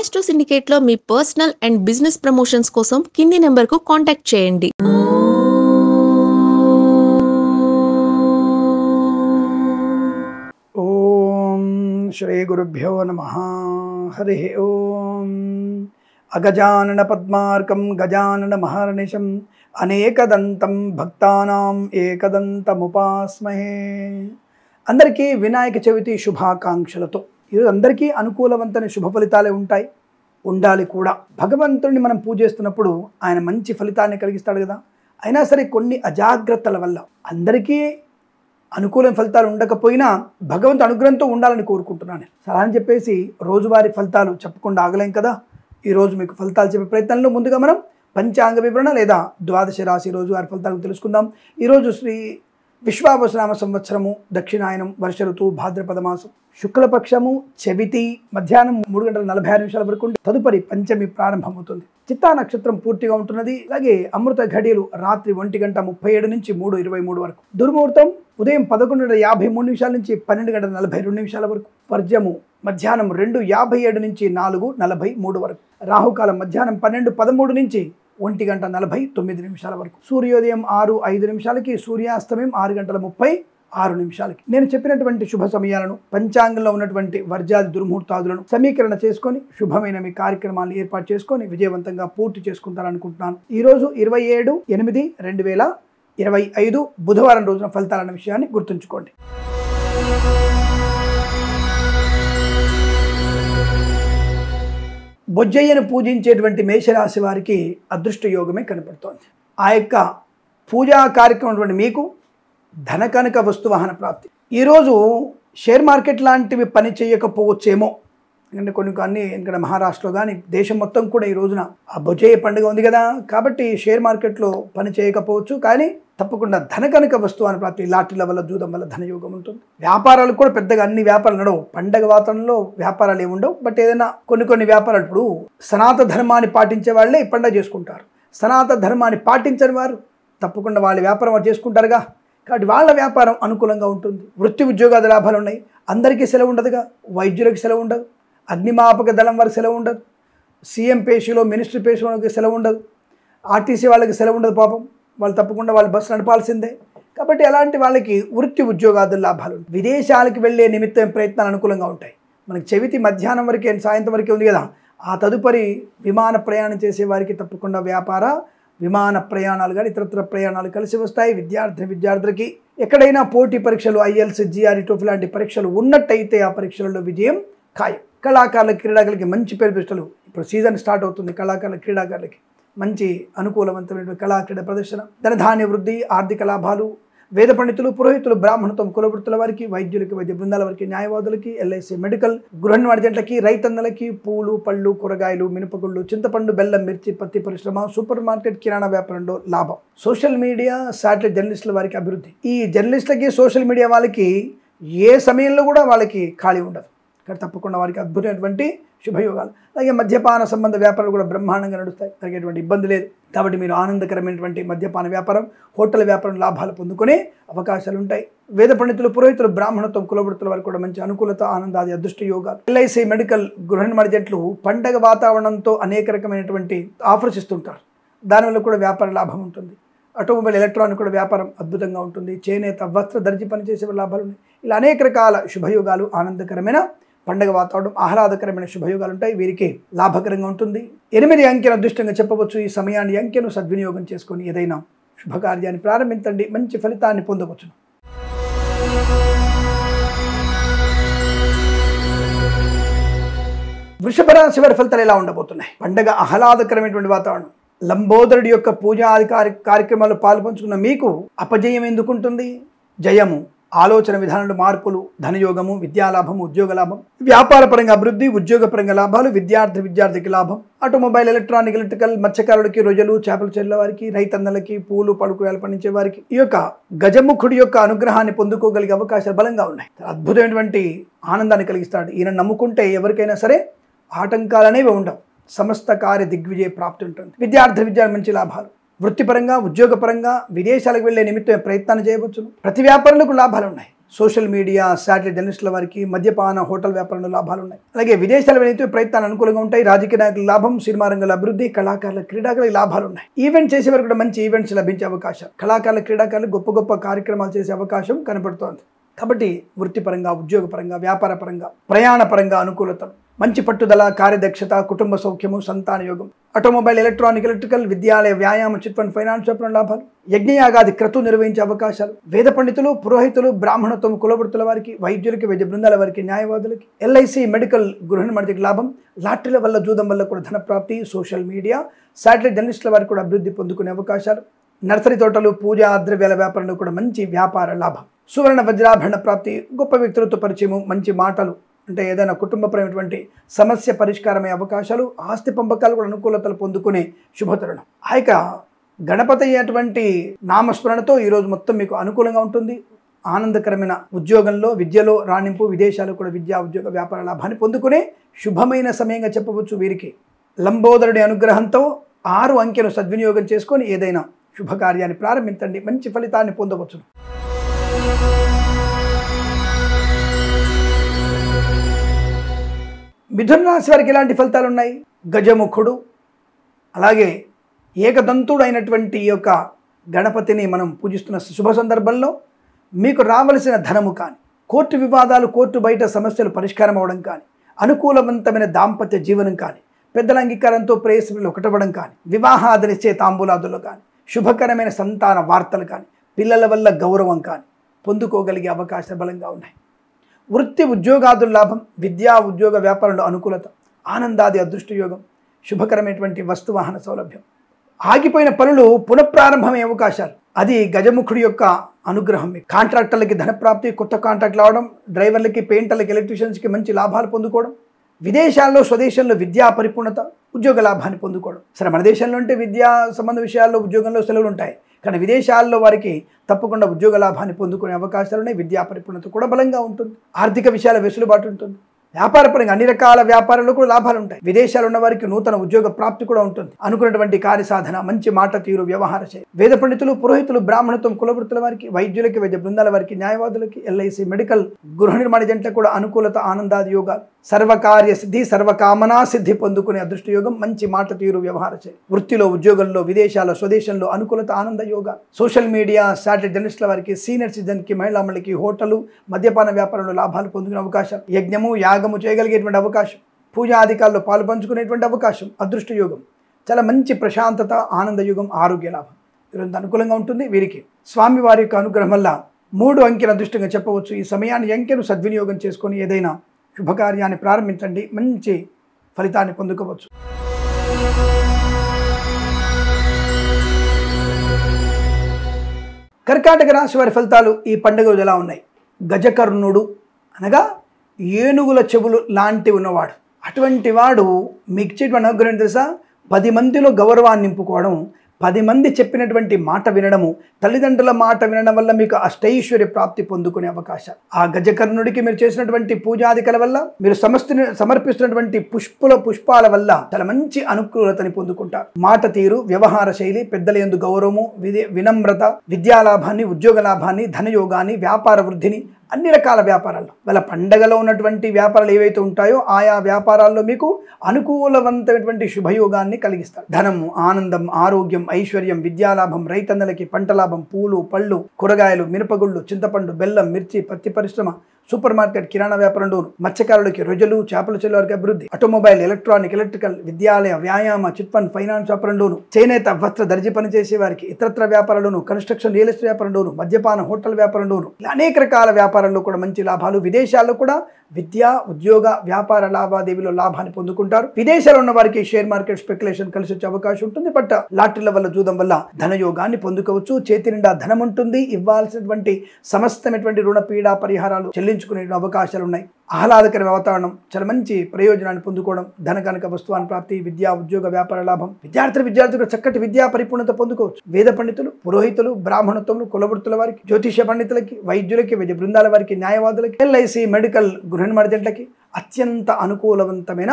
Astro సిండికేట్లో మీ personal and business promotions కోసం కింది నెంబర్కు కాంటాక్ట్ చేయండి. ఓం శ్రీ గురుభ్యో నమః. హరి ఓం. అగజానన పద్మార్కం గజానన మహర్నిశం అనేకదంతం భక్తానాం ఏకదంతముపాస్మహే. అందరికీ వినాయక చవితి శుభాకాంక్షలతో ఈరోజు అందరికీ అనుకూలవంతమైన శుభ ఫలితాలే ఉంటాయి, ఉండాలి కూడా. భగవంతుడిని మనం పూజిస్తున్నప్పుడు ఆయన మంచి ఫలితాన్ని కలిగిస్తాడు కదా. అయినా సరే కొన్ని అజాగ్రత్తల వల్ల అందరికీ అనుకూల ఫలితాలు ఉండకపోయినా భగవంతు అనుగ్రహంతో ఉండాలని కోరుకుంటున్నాను. సలహా అని చెప్పేసి రోజువారీ ఫలితాలు చెప్పకుండా ఆగలేం కదా. ఈరోజు మీకు ఫలితాలు చెప్పే ప్రయత్నంలో ముందుగా మనం పంచాంగ వివరణ లేదా ద్వాదశ రాశి రోజువారీ ఫలితాలు తెలుసుకుందాం. ఈరోజు శ్రీ విశ్వావసునామ సంవత్సరము, దక్షిణాయనం, వర్ష ఋతువు, భాద్రపద మాసం, శుక్లపక్షము, చవితి మధ్యాహ్నం 3:46 వరకు ఉండి తదుపరి పంచమి ప్రారంభమవుతుంది. చిత్తా నక్షత్రం పూర్తిగా ఉంటున్నది. అలాగే అమృత ఘడియలు రాత్రి 1:37 నుంచి 3:23 వరకు. దుర్ముహూర్తం ఉదయం 11:53 నుంచి 12:42 వరకు. వర్జము మధ్యాహ్నం 2:57 నుంచి 4:43 వరకు. రాహుకాలం మధ్యాహ్నం 12:13 నుంచి 1:49 వరకు. సూర్యోదయం 6:05, సూర్యాస్తమయం 6:36. నేను చెప్పినటువంటి శుభ సమయాలను, పంచాంగంలో ఉన్నటువంటి వర్జాది దుర్ముహూర్తాదులను సమీకరణ చేసుకొని శుభమైన మీ కార్యక్రమాలను ఏర్పాటు చేసుకొని విజయవంతంగా పూర్తి చేసుకుంటారనుకుంటున్నాను. ఈరోజు 27/8/2025 బుధవారం రోజున ఫలితాలన్న విషయాన్ని గుర్తుంచుకోండి. బొజ్జయ్యను పూజించేటువంటి మేషరాశి వారికి అదృష్ట యోగమే కనపడుతోంది. ఆ యొక్క పూజా కార్యక్రమం మీకు ధన కనుక వస్తువాహన ప్రాప్తి. ఈరోజు షేర్ మార్కెట్ లాంటివి పని చేయకపోవచ్చేమో, ఎందుకంటే కొన్ని ఇక్కడ మహారాష్ట్రలో కానీ దేశం మొత్తం కూడా ఈ రోజున ఆ బొజ్జయ్య పండుగ ఉంది కదా. కాబట్టి షేర్ మార్కెట్లో పని చేయకపోవచ్చు, కానీ తప్పకుండా ధన కనుక వస్తువాహన ప్రాప్తి. లాటరీల వల్ల, జూదం వల్ల ధనయోగం ఉంటుంది. వ్యాపారాలు కూడా పెద్దగా అన్ని వ్యాపారాలు నడవు. పండగ వాతావరణంలో వ్యాపారాలు ఏమి ఉండవు. బట్ ఏదైనా కొన్ని వ్యాపారాలు, ఇప్పుడు సనాతన ధర్మాన్ని పాటించే వాళ్ళే ఈ పండగ చేసుకుంటారు. సనాతన ధర్మాన్ని పాటించని వారు తప్పకుండా వాళ్ళ వ్యాపారం వారు చేసుకుంటారుగా. కాబట్టి వాళ్ళ వ్యాపారం అనుకూలంగా ఉంటుంది. వృత్తి ఉద్యోగాల లాభాలు ఉన్నాయి. అందరికీ సెలవు ఉండదుగా. వైద్యులకు సెలవు ఉండదు, అగ్నిమాపక దళం వారికి సెలవు ఉండదు, సీఎం పేషీలో, మినిస్ట్రీ పేషీలోకి సెలవు ఉండదు, ఆర్టీసీ వాళ్ళకి సెలవు ఉండదు. పాపం వాళ్ళు తప్పకుండా వాళ్ళు బస్సు నడపాల్సిందే. కాబట్టి అలాంటి వాళ్ళకి వృత్తి ఉద్యోగాల లాభాలు ఉంటాయి. విదేశాలకు వెళ్ళే నిమిత్తం ప్రయత్నాలు అనుకూలంగా ఉంటాయి. మనకి చవితి మధ్యాహ్నం వరకే, సాయంత్రం వరకే ఉంది కదా. ఆ తదుపరి విమాన ప్రయాణం చేసే వారికి తప్పకుండా వ్యాపార, విమాన ప్రయాణాలు కానీ ఇతరత్ర ప్రయాణాలు కలిసి వస్తాయి. విద్యార్థులకి ఎక్కడైనా పోటీ పరీక్షలు, ఐఎల్స్, జిఆర్ఈ, టోఫెల్ లాంటి పరీక్షలు ఉన్నట్టయితే ఆ పరీక్షలలో విజయం ఖాయం. కళాకారుల, క్రీడాకారులకి మంచి పేరు ప్రతిష్టలు. ఇప్పుడు సీజన్ స్టార్ట్ అవుతుంది. కళాకారుల, క్రీడాకారులకి మంచి అనుకూలవంతమైన కళా క్రీడా ప్రదర్శన, ధనధాన్య వృద్ధి, ఆర్థిక లాభాలు. వేద పండితులు, పురోహితులు, బ్రాహ్మణత్వం, కులవృత్తుల వారికి, వైద్యులకి, వైద్య బృందాల వారికి, న్యాయవాదులకి, ఎల్ఐసి, మెడికల్, గృహ నిర్మాణాలకి, రైతన్నలకి, పూలు, పళ్ళు, కూరగాయలు, మినపగుళ్ళు, చింతపండు, బెల్లం, మిర్చి, పత్తి పరిశ్రమ, సూపర్ మార్కెట్, కిరాణా వ్యాపారంలో లాభం. సోషల్ మీడియా, శాటిలైట్ జర్నలిస్టుల వారికి అభివృద్ధి. ఈ జర్నలిస్టులకి, సోషల్ మీడియా వాళ్ళకి ఏ సమయంలో కూడా వాళ్ళకి ఖాళీ ఉండదు. కానీ తప్పకుండా వారికి అద్భుతమైనటువంటి శుభయోగాలు. అలాగే మద్యపాన సంబంధ వ్యాపారాలు కూడా బ్రహ్మాండంగా నడుస్తాయి. తగ్గేటువంటి ఇబ్బంది లేదు. కాబట్టి మీరు ఆనందకరమైనటువంటి మద్యపాన వ్యాపారం, హోటల్ వ్యాపారం లాభాలు పొందుకునే అవకాశాలు ఉంటాయి. వేద పండితులు, పురోహితులు, బ్రాహ్మణత్వం, కులవృత్తుల వారికి కూడా మంచి అనుకూలత, ఆనందాది అదృష్ట యోగాలు. ఎల్ఐసి, మెడికల్, గృహ నిర్మాణ జట్లు పండగ వాతావరణంతో అనేక రకమైనటువంటి ఆఫర్స్ ఇస్తుంటారు. దానివల్ల కూడా వ్యాపార లాభం ఉంటుంది. ఆటోమొబైల్, ఎలక్ట్రానిక్ కూడా వ్యాపారం అద్భుతంగా ఉంటుంది. చేనేత, వస్త్ర, దర్జీ పనిచేసే లాభాలు ఉన్నాయి. ఇలా అనేక రకాల శుభయోగాలు, ఆనందకరమైన పండగ వాతావరణం, ఆహ్లాదకరమైన శుభయోగాలు ఉంటాయి. వీరికి లాభకరంగా ఉంటుంది. 8 అంకెను అదృష్టంగా చెప్పవచ్చు. ఈ సమయాన్ని, అంకెను సద్వినియోగం చేసుకొని ఏదైనా శుభకార్యాన్ని ప్రారంభించండి. మంచి ఫలితాన్ని పొందవచ్చు. వృషభ రాశి వారి ఫలితాలు ఎలా ఉండబోతున్నాయి? పండగ ఆహ్లాదకరమైనటువంటి వాతావరణం. లంబోదరుడి యొక్క పూజా కార్యక్రమాల్లో పాల్పంచుకున్న మీకు అపజయం ఎందుకుంటుంది? జయము, ఆలోచన విధానంలో మార్పులు, ధనయోగము, విద్యాలాభము, ఉద్యోగ లాభం, వ్యాపార పరంగా అభివృద్ధి, ఉద్యోగ పరంగా లాభాలు, విద్యార్థికి లాభం. ఆటోమొబైల్, ఎలక్ట్రికల్, మత్స్యకారులకి, రొయ్యలు, చేపల చెర్ల వారికి, రైతన్నలకి, పూలు, పడుకులు పండించే వారికి ఈ యొక్క గజముఖుడి యొక్క అనుగ్రహాన్ని పొందుకోగలిగే అవకాశాలు బలంగా ఉన్నాయి. అద్భుతమైనటువంటి ఆనందాన్ని కలిగిస్తాడు. ఈయన నమ్ముకుంటే ఎవరికైనా సరే ఆటంకాలనేవి ఉండవు. సమస్త కార్య దిగ్విజయ ప్రాప్తి ఉంటుంది. విద్యార్థి మంచి లాభాలు. వృత్తిపరంగా, ఉద్యోగపరంగా విదేశాలకు వెళ్లే నిమిత్తం ప్రయత్నాలు చేయవచ్చు. ప్రతి వ్యాపారులకు లాభాలు ఉన్నాయి. సోషల్ మీడియా, శాటిలైట్ జర్నలిస్టుల వారికి, మద్యపాన హోటల్ వ్యాపారంలో లాభాలు ఉన్నాయి. అలాగే విదేశాల వెళితే ప్రయత్నాలు అనుకూలంగా ఉంటాయి. రాజకీయ నాయకుల లాభం, సినిమా రంగంలో అభివృద్ధి, కళాకారుల క్రీడాకారుల లాభాలు ఉన్నాయి. ఈవెంట్ చేసే వారికి కూడా మంచి ఈవెంట్స్ లభించే అవకాశం, కళాకారుల క్రీడాకారులు గొప్ప గొప్ప కార్యక్రమాలు చేసే అవకాశం కనబడుతోంది. కాబట్టి వృత్తిపరంగా, ఉద్యోగపరంగా, వ్యాపారపరంగా, ప్రయాణపరంగా అనుకూలతలు, మంచి పట్టుదల, కార్యదక్షత, కుటుంబ సౌఖ్యము, సంతాన యోగం, ఆటోమొబైల్, ఎలక్ట్రానిక్, ఎలక్ట్రికల్, విద్యాలయ, వ్యాయామ, చిట్ ఫండ్, ఫైనాన్స్ వ్యాపారం లాభాలు, యజ్ఞయాగాది క్రతువు నిర్వహించే అవకాశాలు, వేద పండితులు, పురోహితులు, బ్రాహ్మణత్వం, కులవృత్తుల వారికి, వైద్యులకి, వైద్య బృందాల వారికి, న్యాయవాదులకి, ఎల్ఐసి, మెడికల్, గృహ నిర్మాణానికి లాభం, లాటరీల వల్ల, జూదం వల్ల కూడా ధనప్రాప్తి, సోషల్ మీడియా, శాటిలైట్ జర్నలిస్టుల వారికి కూడా అభివృద్ధి పొందుకునే అవకాశాలు, నర్సరీ తోటలు, పూజా ద్రవ్యాల వ్యాపారంలో కూడా మంచి వ్యాపార లాభం, సువర్ణ వజ్రాభరణ ప్రాప్తి, గొప్ప వ్యక్తులతో పరిచయము, మంచి మాటలు, అంటే ఏదైనా కుటుంబపరమైనటువంటి సమస్య పరిష్కారమయ్యే అవకాశాలు, ఆస్తి పంపకాలు కూడా అనుకూలతలు పొందుకునే శుభతరుణం. ఆ యొక్క గణపతి అయ్యేటువంటి నామస్మరణతో ఈరోజు మొత్తం మీకు అనుకూలంగా ఉంటుంది. ఆనందకరమైన ఉద్యోగంలో, విద్యలో రాణింపు, విదేశాలు కూడా విద్యా, ఉద్యోగ, వ్యాపార లాభాన్ని పొందుకునే శుభమైన సమయంగా చెప్పవచ్చు. వీరికి లంబోదరుడి అనుగ్రహంతో 6 అంకెను సద్వినియోగం చేసుకొని ఏదైనా శుభకార్యాన్ని ప్రారంభించండి, మంచి ఫలితాన్ని పొందవచ్చు. మిథున రాశి వారికి ఎలాంటి ఫలితాలు ఉన్నాయి? గజముఖుడు, అలాగే ఏకదంతుడు అయినటువంటి ఈ యొక్క గణపతిని మనం పూజిస్తున్న శుభ సందర్భంలో మీకు రావలసిన ధనము కానీ, కోర్టు వివాదాలు, కోర్టు బయట సమస్యలు పరిష్కారం అవ్వడం కానీ, అనుకూలవంతమైన దాంపత్య జీవనం కానీ, పెద్దల అంగీకారంతో ప్రేయసులు ఒకటవ్వడం కానీ, వివాహాదనిచ్చే తాంబూలాదులు కానీ, శుభకరమైన సంతాన వార్తలు కానీ, పిల్లల వల్ల గౌరవం కానీ పొందుకోగలిగే అవకాశాలు బలంగా ఉన్నాయి. వృత్తి, ఉద్యోగాదుల లాభం, విద్యా, ఉద్యోగ, వ్యాపారంలో అనుకూలత, ఆనందాది అదృష్ట యోగం, శుభకరమైనటువంటి వస్తువాహన సౌలభ్యం, ఆగిపోయిన పనులు పునఃప్రారంభమయ్యే అవకాశాలు, అది గజముఖుడి యొక్క అనుగ్రహం. కాంట్రాక్టర్లకి ధనప్రాప్తి, కొత్త కాంట్రాక్ట్లు రావడం, డ్రైవర్లకి, పెయింటర్లకి, ఎలక్ట్రీషియన్స్కి మంచి లాభాలు పొందుకోవడం, విదేశాల్లో, స్వదేశంలో విద్యా పరిపూర్ణత, ఉద్యోగ లాభాన్ని పొందుకోవడం. సరే, మన దేశంలో అంటే విద్యా సంబంధ విషయాల్లో, ఉద్యోగంలో సెలవులు ఉంటాయి, కానీ విదేశాల్లో వారికి తప్పకుండా ఉద్యోగ లాభాన్ని పొందుకునే అవకాశాలు ఉన్నాయి. విద్యా పరిపూర్ణత కూడా బలంగా ఉంటుంది. ఆర్థిక విషయాల వెసులుబాటు ఉంటుంది. వ్యాపారపరంగా అన్ని రకాల వ్యాపారాల్లో కూడా లాభాలు ఉంటాయి. విదేశాలు ఉన్న వారికి నూతన ఉద్యోగ ప్రాప్తి కూడా ఉంటుంది. అనుకున్నటువంటి కార్యసాధన, మంచి మాట తీరు, వ్యవహార శైలి, వేద పండితులు, పురోహితులు, బ్రాహ్మణత్వం, కులవృత్తుల వారికి, వైద్యులకి, వైద్య బృందాల వారికి, న్యాయవాదులకి, ఎల్ఐసి, మెడికల్, గృహ నిర్మాణ జంటలకు కూడా అనుకూలత, ఆనందాది యోగాలు, సర్వకార్య సిద్ధి, సర్వకామనా సిద్ధి పొందుకునే అదృష్ట యోగం, మంచి మాట తీరు, వ్యవహార శైలి, వృత్తిలో, ఉద్యోగంలో, విదేశాల్లో, స్వదేశంలో అనుకూలత, ఆనంద యోగాలు, సోషల్ మీడియా, శాటిలైట్ జర్నలిస్టుల వారికి, సీనియర్ సిటిజన్కి, మహిళామణికి, హోటలు, మద్యపాన వ్యాపారంలో లాభాలు పొందుకునే అవకాశం, యజ్ఞము, యాగము చేయగలిగేటువంటి అవకాశం, పూజా అధికారులు పాలు పంచుకునేటువంటి అవకాశం, అదృష్ట యోగం, చాలా మంచి ప్రశాంతత, ఆనంద యుగం, ఆరోగ్య లాభం ఈరోజు అనుకూలంగా ఉంటుంది. వీరికి స్వామివారి యొక్క అనుగ్రహం వల్ల 3 అంకెను అదృష్టంగా చెప్పవచ్చు. ఈ సమయాన్ని, అంకెను సద్వినియోగం చేసుకొని ఏదైనా శుభకార్యాన్ని ప్రారంభించండి, మంచి ఫలితాన్ని పొందుకోవచ్చు. కర్కాటక రాశి వారి ఫలితాలు ఈ పండుగ రోజు ఎలా ఉన్నాయి? గజకర్ణుడు అనగా ఏనుగుల చెవులు లాంటి ఉన్నవాడు. అటువంటి వాడు మీకు ఇచ్చేటువంటి అనుగ్రహం తెలుసా? 10 మందిలో గౌరవాన్ని నింపుకోవడం, 10 మంది చెప్పినటువంటి మాట వినడము, తల్లిదండ్రుల మాట వినడం వల్ల మీకు అష్టైశ్వర్య ప్రాప్తి పొందుకునే అవకాశం. ఆ గజకర్ణుడికి మీరు చేసినటువంటి పూజాదికల వల్ల, మీరు సమర్పిస్తున్నటువంటి పుష్పాల వల్ల చాలా మంచి అనుకూలతని పొందుకుంటారు. మాట తీరు, వ్యవహార శైలి, పెద్దల యందు గౌరవము, వినమ్రత, విద్యాలాభాన్ని, ఉద్యోగ లాభాన్ని, ధనయోగాన్ని, వ్యాపార వృద్ధిని, అన్ని రకాల వ్యాపారాల్లో, వాళ్ళ పండగలో ఉన్నటువంటి వ్యాపారాలు ఏవైతే ఉంటాయో ఆయా వ్యాపారాల్లో మీకు అనుకూలవంతమైనటువంటి శుభయోగాన్ని కలిగిస్తారు. ధనము, ఆనందం, ఆరోగ్యం, ఐశ్వర్యం, విద్యాలాభం, రైతన్నలకి పంట లాభం, పూలు, పళ్ళు, కూరగాయలు, మినపగుళ్ళు, చింతపండు, బెల్లం, మిర్చి, పత్తి పరిశ్రమ, సూపర్ మార్కెట్, కిరాణా వ్యాపారంలో, మత్స్యకారులకి రొయ్యలు, చేపల చెల్లు వారికి అభివృద్ధి, ఆటోమొబైల్, ఎలక్ట్రానిక్, ఎలక్ట్రికల్, విద్యాలయ, వ్యాయామ, చిట్ ఫండ్, ఫైనాన్స్ వ్యాపారంలోను, చేనేత, వస్త్ర, దర్జీ పనిచేసే వారికి, ఇతరత్ర వ్యాపారాల్లోను, కన్స్ట్రక్షన్, రియల్ ఎస్టేట్ వ్యాపారంలోను, మద్యపాన హోటల్ వ్యాపారంలోను, ఇలా అనేక రకాల వ్యాపారాల్లో కూడా మంచి లాభాలు. విదేశాల్లో కూడా విద్యా, ఉద్యోగ, వ్యాపార లావాదేవీలో లాభాన్ని పొందుకుంటారు. విదేశాల్లో ఉన్న వారికి షేర్ మార్కెట్, స్పెక్యులేషన్ కలిసి వచ్చే అవకాశం ఉంటుంది. బట్ లాటరీల వల్ల, జూదం వల్ల ధనయోగాన్ని పొందుకోవచ్చు. చేతి నిండా ధనం ఉంటుంది. ఇవ్వాల్సినటువంటి సమస్తమైనటువంటి రుణ పీడా పరిహారాలు చెల్లించుకునే అవకాశాలు ఉన్నాయి. ఆహ్లాదకర వాతావరణం, చాలా మంచి ప్రయోజనాన్ని పొందుకోవడం, ధన కనుక వస్తువాన్ ప్రాప్తి, విద్యా, ఉద్యోగ, వ్యాపార లాభం, విద్యార్థులు చక్కటి విద్యా పరిపూర్ణత పొందుకోవచ్చు. వేద పండితులు, పురోహితులు, బ్రాహ్మణత్వములు, కులవృత్తుల వారికి, జ్యోతిష పండితులకి, వైద్యులకి, వైద్య బృందాల వారికి, న్యాయవాదులకి, ఎల్ఐసి, మెడికల్, గృహ నిర్మాణ జంటలకి అత్యంత అనుకూలవంతమైన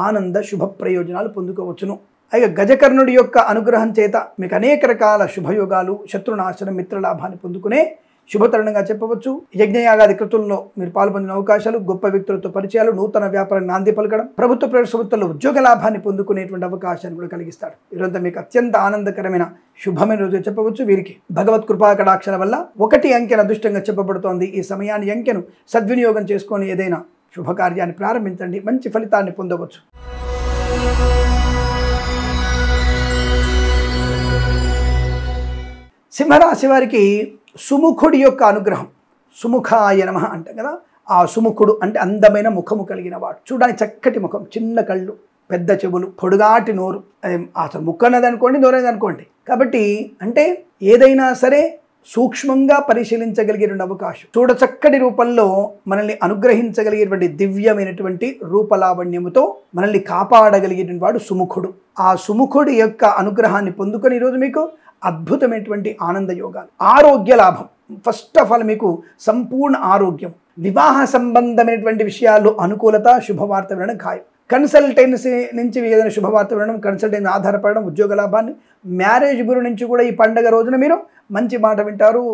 ఆనంద శుభ ప్రయోజనాలు పొందుకోవచ్చును. అయితే గజకర్ణుడి యొక్క అనుగ్రహం చేత మీకు అనేక రకాల శుభయోగాలు, శత్రునాశనం, మిత్రలాభాన్ని పొందుకునే శుభతరుణంగా చెప్పవచ్చు. యజ్ఞయాగాది కృతుల్లో మీరు పాల్పొందిన అవకాశాలు, గొప్ప వ్యక్తులతో పరిచయాలు, నూతన వ్యాపారాన్ని నాంది పలకడం, ప్రభుత్వ ప్రైవేట్ సంస్థల్లో ఉద్యోగ లాభాన్ని పొందుకునేటువంటి అవకాశాన్ని కూడా కలిగిస్తాడు. ఈరోజు మీకు అత్యంత ఆనందకరమైన శుభమైన రోజు చెప్పవచ్చు. వీరికి భగవత్ కృపా కటాక్షల వల్ల 1 అంకెను అదృష్టంగా చెప్పబడుతోంది. ఈ సమయాన్ని అంకెను సద్వినియోగం చేసుకొని ఏదైనా శుభకార్యాన్ని ప్రారంభించండి, మంచి ఫలితాన్ని పొందవచ్చు. సింహరాశి వారికి సుముఖుడి యొక్క అనుగ్రహం, సుముఖాయ నమః అంటాం కదా. ఆ సుముఖుడు అంటే అందమైన ముఖము కలిగిన వాడు. చూడడానికి చక్కటి ముఖం, చిన్న కళ్ళు, పెద్ద చెవులు, పొడుగాటి నోరు. అదే అసలు ముక్కు అన్నది అనుకోండి, నోరు అనేది అనుకోండి. కాబట్టి అంటే ఏదైనా సరే సూక్ష్మంగా పరిశీలించగలిగేటువంటి అవకాశం, చూడచక్కటి రూపంలో మనల్ని అనుగ్రహించగలిగేటువంటి దివ్యమైనటువంటి రూపలావణ్యముతో మనల్ని కాపాడగలిగేటువంటి వాడు సుముఖుడు. ఆ సుముఖుడి యొక్క అనుగ్రహాన్ని పొందుకొని ఈరోజు మీకు అద్భుతమైనటువంటి ఆనంద యోగాలు, ఆరోగ్య లాభం. ఫస్ట్ ఆఫ్ ఆల్ మీకు సంపూర్ణ ఆరోగ్యం, వివాహ సంబంధమైనటువంటి విషయాల్లో అనుకూలత, శుభవార్త వినడం ఖాయం. కన్సల్టెన్సీ నుంచి ఏదైనా శుభవార్త వినడం, కన్సల్టెన్సీ ఆధారపడడం, ఉద్యోగ లాభాన్ని, మ్యారేజ్ గురి నుంచి కూడా ఈ పండగ రోజున మీరు మంచి మాట వింటారు.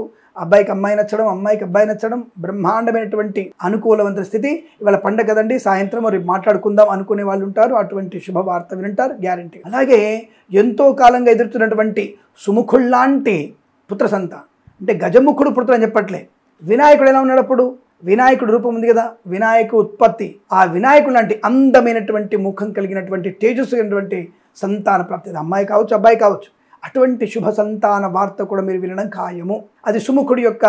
అబ్బాయికి అమ్మాయి నచ్చడం, అమ్మాయికి అబ్బాయి నచ్చడం, బ్రహ్మాండమైనటువంటి అనుకూలవంత స్థితి. ఇవాళ పండగ కదండి, సాయంత్రం రేపు మాట్లాడుకుందాం అనుకునే వాళ్ళు ఉంటారు. అటువంటి శుభవార్త వింటారు గ్యారంటీ. అలాగే ఎంతో కాలంగా ఎదురుతున్నటువంటి సుముఖుల్లాంటి పుత్ర సంతానం, అంటే గజముఖుడు పుత్రుడు అని చెప్పట్లే. వినాయకుడు ఎలా ఉన్నాడు? అప్పుడు వినాయకుడు రూపం ఉంది కదా, వినాయకు ఉత్పత్తి. ఆ వినాయకుడు లాంటి అందమైనటువంటి ముఖం కలిగినటువంటి తేజస్సు కలిగినటువంటి సంతాన ప్రాప్తి, అమ్మాయి కావచ్చు, అబ్బాయి కావచ్చు. అటువంటి శుభ సంతాన వార్త కూడా మీరు వినడం ఖాయము. అది సుముఖుడి యొక్క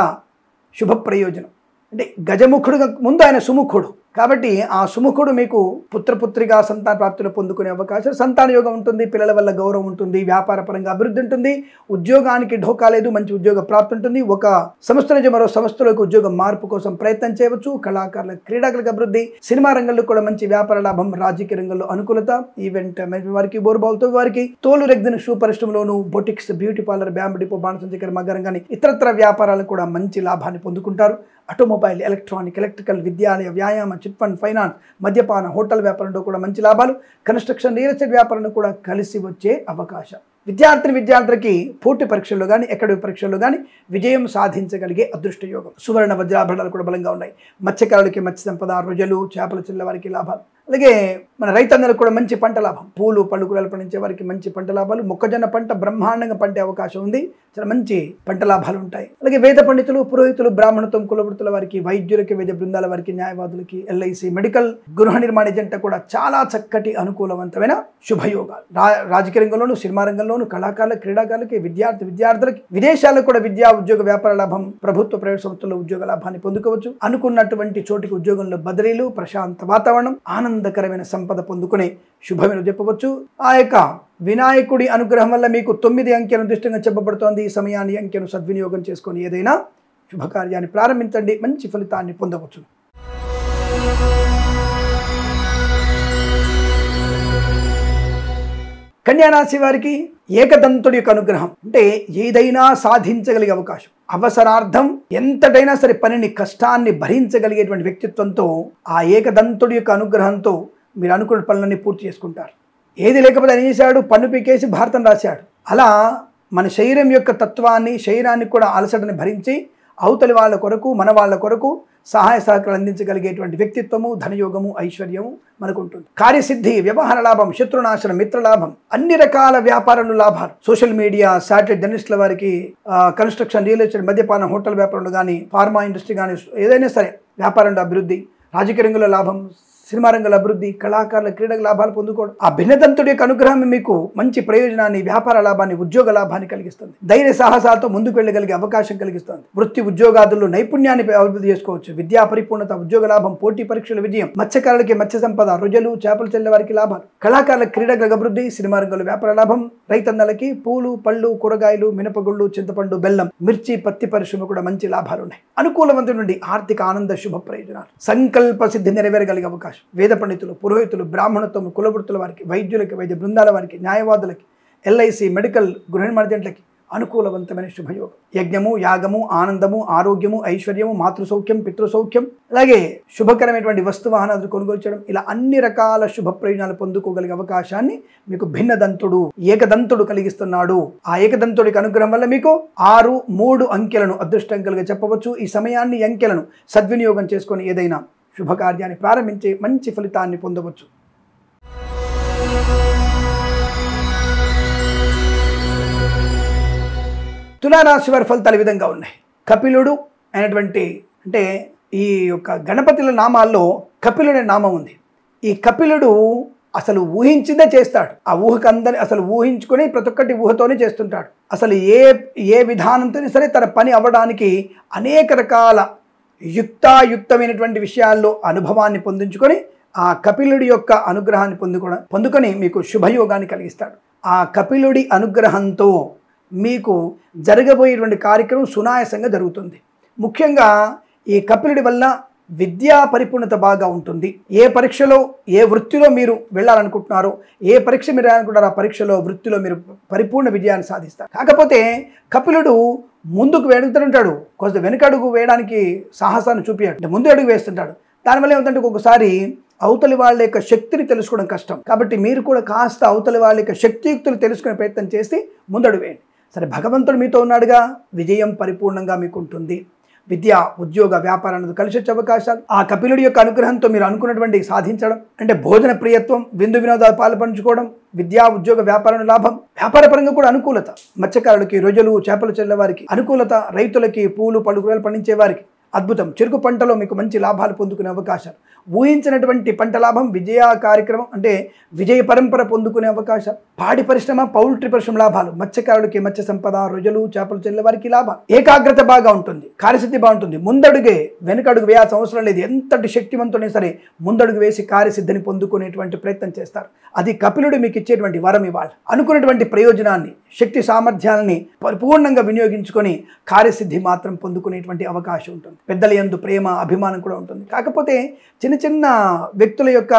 శుభ ప్రయోజనం. అంటే గజముఖుడు ముందు ఆయన సుముఖుడు కాబట్టి ఆ సుముఖుడు మీకు పుత్రపుత్రిగా సంతాన ప్రాప్తిలో పొందుకునే అవకాశం, సంతాన యోగం ఉంటుంది, పిల్లల వల్ల గౌరవం ఉంటుంది, వ్యాపార పరంగా అభివృద్ధి ఉంటుంది, ఉద్యోగానికి ఢోకా లేదు, మంచి ఉద్యోగ ప్రాప్తి ఉంటుంది. ఒక సంస్థ నుంచి మరో సంస్థలోకి ఉద్యోగ మార్పు కోసం ప్రయత్నం చేయవచ్చు. కళాకారుల, క్రీడాకులకు అభివృద్ధి, సినిమా రంగంలో కూడా మంచి వ్యాపార లాభం, రాజకీయ రంగంలో అనుకూలత, ఈవెంట్ వారికి, బోర్బాల్తో వారికి, తోలు రెగ్దిన షూ పరిశ్రమలోను, boutiques, beauty parlour, bamboo depot, బాణసంచ మగ్గరంగాని ఇతరత్ర వ్యాపారాలు కూడా మంచి లాభాన్ని పొందుకుంటారు. ఆటోమొబైల్, ఎలక్ట్రానిక్, ఎలక్ట్రికల్, విద్యాలయ, వ్యాయామ, చిట్ ఫండ్, ఫైనాన్స్, మద్యపాన, హోటల్ వ్యాపారంలో కూడా మంచి లాభాలు, కన్స్ట్రక్షన్, రియల్ ఎస్టేట్ వ్యాపారంలో కూడా కలిసి వచ్చే అవకాశం. విద్యార్థులకి పోటీ పరీక్షల్లో కానీ, అకాడమిక్ పరీక్షల్లో కానీ విజయం సాధించగలిగే అదృష్ట యోగం. సువర్ణ వజ్రాభరణాలు కూడా బలంగా ఉన్నాయి. మత్స్యకారులకి మత్స్య సంపద, రొయ్యలు, చేపల చిల్ల వారికి లాభాలు. అలాగే మన రైతన్నలకు కూడా మంచి పంట లాభం, పూలు పళ్ళు కూరలు పండించే వారికి మంచి పంట లాభాలు, మొక్కజొన్న పంట బ్రహ్మాండంగా పండే అవకాశం ఉంది, చాలా మంచి పంట లాభాలు ఉంటాయి. అలాగే వేద పండితులు, పురోహితులు, బ్రాహ్మణత్వం, కులవృత్తుల వారికి, వైద్యులకి, వైద్య బృందాల వారికి, న్యాయవాదులకి, ఎల్ఐసి, మెడికల్, గృహ నిర్మాణ ఏజెంట్ కూడా చాలా చక్కటి అనుకూలవంతమైన శుభయోగాలు. రాజకీయ రంగంలోను, సినిమా రంగంలోను, కళాకారులకు, క్రీడాకారులకి, విద్యార్థులకి, విదేశాలకు కూడా విద్యా, ఉద్యోగ, వ్యాపార లాభం, ప్రభుత్వ ప్రైవేట్ సంస్థల్లో ఉద్యోగ లాభాన్ని పొందుకోవచ్చు. అనుకున్నటువంటి చోటికి ఉద్యోగంలో బదిలీలు, ప్రశాంత వాతావరణం, ఆనందకరమైన సంపద పొందుకునే శుభమైన చెప్పవచ్చు. ఆ యొక్క వినాయకుడి అనుగ్రహం వల్ల మీకు 9 అంకెను దృష్టంగా చెప్పబడుతోంది. ఈ సమయాన్ని, అంకెను సద్వినియోగం చేసుకొని ఏదైనా శుభకార్యాన్ని ప్రారంభించండి, మంచి ఫలితాన్ని పొందవచ్చు. కన్యారాశి వారికి ఏకదంతుడి యొక్క అనుగ్రహం, అంటే ఏదైనా సాధించగలిగే అవకాశం, అవసరార్థం ఎంతటైనా సరే పనిని, కష్టాన్ని భరించగలిగేటువంటి వ్యక్తిత్వంతో ఆ ఏకదంతుడి యొక్క అనుగ్రహంతో మీరు అనుకున్న పనులన్నీ పూర్తి చేసుకుంటారు. ఏది లేకపోతే అని చేశాడు, పన్ను పీకేసి భారతం రాశాడు. అలా మన శరీరం యొక్క తత్వాన్ని, శరీరాన్ని కూడా అలసటని భరించి అవతలి వాళ్ళ కొరకు, మన వాళ్ళ కొరకు సహాయ సహకారాలు అందించగలిగేటువంటి వ్యక్తిత్వము, ధనయోగము, ఐశ్వర్యము మనకు ఉంటుంది. కార్యసిద్ధి, వ్యవహార లాభం, శత్రునాశనం, మిత్రలాభం, అన్ని రకాల వ్యాపారంలో లాభాలు. సోషల్ మీడియా, శాటిలైట్ జర్నలిస్టుల వారికి, కన్స్ట్రక్షన్, రియల్ ఎస్టేట్, మద్యపాన, హోటల్ వ్యాపారంలో కానీ, ఫార్మా ఇండస్ట్రీ కానీ, ఏదైనా సరే వ్యాపారంలో అభివృద్ధి, రాజకీయ రంగంలో లాభం, సినిమా రంగంలో అభివృద్ధి, కళాకారుల, క్రీడల లాభాలు పొందుకోవడం. ఆ భిన్నదంతుడి యొక్క అనుగ్రహం మీకు మంచి ప్రయోజనాన్ని, వ్యాపార లాభాన్ని, ఉద్యోగ లాభాన్ని కలిగిస్తుంది. ధైర్య సాహసాలతో ముందుకు వెళ్ళగలిగే అవకాశం కలిగిస్తుంది. వృత్తి ఉద్యోగాదుల్లో నైపుణ్యాన్ని అభివృద్ధి చేసుకోవచ్చు. విద్యా పరిపూర్ణత, ఉద్యోగ లాభం, పోటీ పరీక్షల విజయం, మత్స్యకారులకి మత్స్య సంపద, రొయ్యలు, చేపలు చెల్లె వారికి లాభాలు, కళాకారుల, క్రీడల అభివృద్ధి, సినిమా రంగంలో వ్యాపార లాభం, రైతన్నలకి పూలు, పళ్ళు, కూరగాయలు, మినపగుళ్ళు, చింతపండు, బెల్లం, మిర్చి, పత్తి పరిశ్రమ కూడా మంచి లాభాలు ఉన్నాయి. అనుకూలవంతమైన ఆర్థిక ఆనంద శుభ ప్రయోజనాలు, సంకల్ప సిద్ధి నెరవేరగలిగే అవకాశం. వేద పండితులు, పురోహితులు, బ్రాహ్మణత్వం, కులవృత్తుల వారికి, వైద్యులకి, వైద్య బృందాల వారికి, న్యాయవాదులకి, ఎల్ఐసి, మెడికల్, గృహ నిర్మాణ ఏజెంట్లకి, అనుకూలవంతమైన శుభయోగం. యజ్ఞము, యాగము, ఆనందము, ఆరోగ్యము, ఐశ్వర్యము, మాతృసౌఖ్యం, పితృసౌఖ్యం, అలాగే శుభకరమైనటువంటి వస్తువాహనాలు కొనుగోలు చేయడం, ఇలా అన్ని రకాల శుభ ప్రయోజనాలు పొందుకోగలిగే అవకాశాన్ని మీకు భిన్నదంతుడు, ఏకదంతుడు కలిగిస్తున్నాడు. ఆ ఏకదంతుడికి అనుగ్రహం వల్ల మీకు 6, 3 అంకెలను అదృష్టంకలుగా చెప్పవచ్చు. ఈ సమయాన్ని, అంకెలను సద్వినియోగం చేసుకొని ఏదైనా శుభకార్యాన్ని ప్రారంభించి మంచి ఫలితాన్ని పొందవచ్చు. తులారాశి వారి ఫలితాలు ఈ విధంగా ఉన్నాయి. కపిలుడు అయినటువంటి, అంటే ఈ యొక్క గణపతుల నామాల్లో కపిలుడు అనే నామం ఉంది. ఈ కపిలుడు అసలు ఊహించిందే చేస్తాడు. ఆ ఊహకందని అసలు ఊహించుకొని ప్రతి ఒక్కటి ఊహతోనే చేస్తుంటాడు. అసలు ఏ విధానంతో సరే తన పని అవ్వడానికి అనేక రకాల యుక్తాయుక్తమైనటువంటి విషయాల్లో అనుభవాన్ని పొందించుకొని ఆ కపిలుడి యొక్క అనుగ్రహాన్ని పొందుకొని మీకు శుభయోగాన్ని కలిగిస్తాడు. ఆ కపిలుడి అనుగ్రహంతో మీకు జరగబోయేటువంటి కార్యక్రమం సునాయాసంగా జరుగుతుంది. ముఖ్యంగా ఈ కపిలుడి వల్ల విద్యా పరిపూర్ణత బాగా ఉంటుంది. ఏ పరీక్షలో, ఏ వృత్తిలో మీరు వెళ్ళాలనుకుంటున్నారో, ఏ పరీక్ష మీరు రాయాలనుకుంటారో ఆ పరీక్షలో, వృత్తిలో మీరు పరిపూర్ణ విజయాన్ని సాధిస్తారు. కాకపోతే కపిలుడు ముందుకు వెడుతుంటాడు, కొంత వెనుకడుగు వేయడానికి సాహసాన్ని చూపించాడు, అంటే ముందు అడుగు వేస్తుంటాడు. దానివల్ల ఏమిటంటే ఒక్కొక్కసారి అవతలి వాళ్ళ యొక్క శక్తిని తెలుసుకోవడం కష్టం. కాబట్టి మీరు కూడా కాస్త అవతలి వాళ్ళ యొక్క శక్తియుక్తులు తెలుసుకునే ప్రయత్నం చేసి ముందడుగు వేయండి. సరే, భగవంతుడు మీతో ఉన్నాడుగా, విజయం పరిపూర్ణంగా మీకు ఉంటుంది. విద్య, ఉద్యోగ, వ్యాపారానికి కలిసి వచ్చే అవకాశాలు, ఆ కపిలుడి యొక్క అనుగ్రహంతో మీరు అనుకున్నటువంటి సాధించడం, అంటే భోజన ప్రియత్వం, విందు వినోదాలు పాల్పంచుకోవడం, విద్యా, ఉద్యోగ, వ్యాపారం లాభం, వ్యాపార పరంగా కూడా అనుకూలత, మత్స్యకారులకి, రొయ్యలు, చేపలు చెల్లె వారికి అనుకూలత, రైతులకి, పూలు పళ్ళు కూరలు పండించే వారికి అద్భుతం. చెరుకు పంటలో మీకు మంచి లాభాలు పొందుకునే అవకాశాలు, ఊహించినటువంటి పంట లాభం, విజయ కార్యక్రమం అంటే విజయ పరంపర పొందుకునే అవకాశాలు, పాడి పరిశ్రమ, పౌల్ట్రీ పరిశ్రమ లాభాలు, మత్స్యకారులకి మత్స్య సంపద, రొయ్యలు, చేపలు చెల్లె వారికి లాభం, ఏకాగ్రత బాగా ఉంటుంది, కార్యసిద్ధి బాగుంటుంది. ముందడుగే వెనుకడుగు వేయాల్సిన అవసరం లేదు. ఎంతటి శక్తివంతుడైనా సరే ముందడుగు వేసి కార్యసిద్ధిని పొందుకునేటువంటి ప్రయత్నం చేస్తారు. అది కపిలుడు మీకు ఇచ్చేటువంటి వరం. ఇవాళ అనుకున్నటువంటి ప్రయోజనాన్ని, శక్తి సామర్థ్యాలని పరిపూర్ణంగా వినియోగించుకొని కార్యసిద్ధి మాత్రం పొందుకునేటువంటి అవకాశం ఉంటుంది. పెద్దల యందు ప్రేమ, అభిమానం కూడా ఉంటుంది. కాకపోతే చిన్న చిన్న వ్యక్తుల యొక్క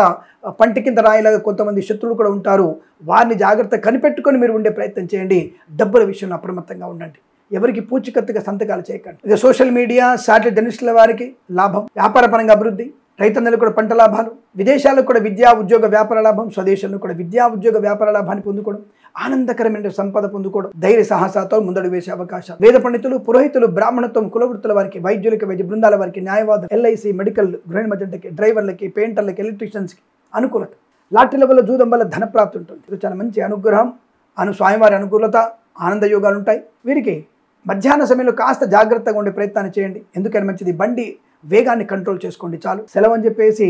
పంటి కింద రాయిలాగా కొంతమంది శత్రువులు కూడా ఉంటారు. వారిని జాగ్రత్త కనిపెట్టుకొని మీరు ఉండే ప్రయత్నం చేయండి. డబ్బుల విషయంలో అప్రమత్తంగా ఉండండి. ఎవరికి పూచికత్తుగా సంతకాలు చేయకండి. ఇక సోషల్ మీడియా, శాటిలైట్ జర్నలిస్టుల వారికి లాభం, వ్యాపార పరంగా అభివృద్ధి, రైతన్నలకు కూడా పంట లాభాలు, విదేశాలకు కూడా విద్యా, ఉద్యోగ, వ్యాపార లాభం, స్వదేశంలో కూడా విద్యా, ఉద్యోగ, వ్యాపార లాభాన్ని పొందుకోవడం, ఆనందకరమైన సంపద పొందుకోవడం, ధైర్య సాహసాలతో ముందడుగు వేసే అవకాశం. వేద పండితులు, పురోహితులు, బ్రాహ్మణత్వం, కులవృత్తుల వారికి, వైద్యులకి, వైద్య బృందాల వారికి, న్యాయవాదులు, ఎల్ఐసి, మెడికల్, గృహిణి మధ్యంటకి, డ్రైవర్లకి, పెయింటర్లకి, ఎలక్ట్రీషియన్స్కి అనుకూలత. లాటరీల వల్ల, జూదం వల్ల ధనప్రాప్తి ఉంటుంది. ఇది చాలా మంచి అనుగ్రహం. స్వామివారి అనుకూలత, ఆనంద యోగాలు ఉంటాయి. వీరికి మధ్యాహ్న సమయంలో కాస్త జాగ్రత్తగా ఉండే ప్రయత్నాన్ని చేయండి. ఎందుకని మంచిది, బండి వేగాన్ని కంట్రోల్ చేసుకోండి చాలు. సెలవు అని చెప్పేసి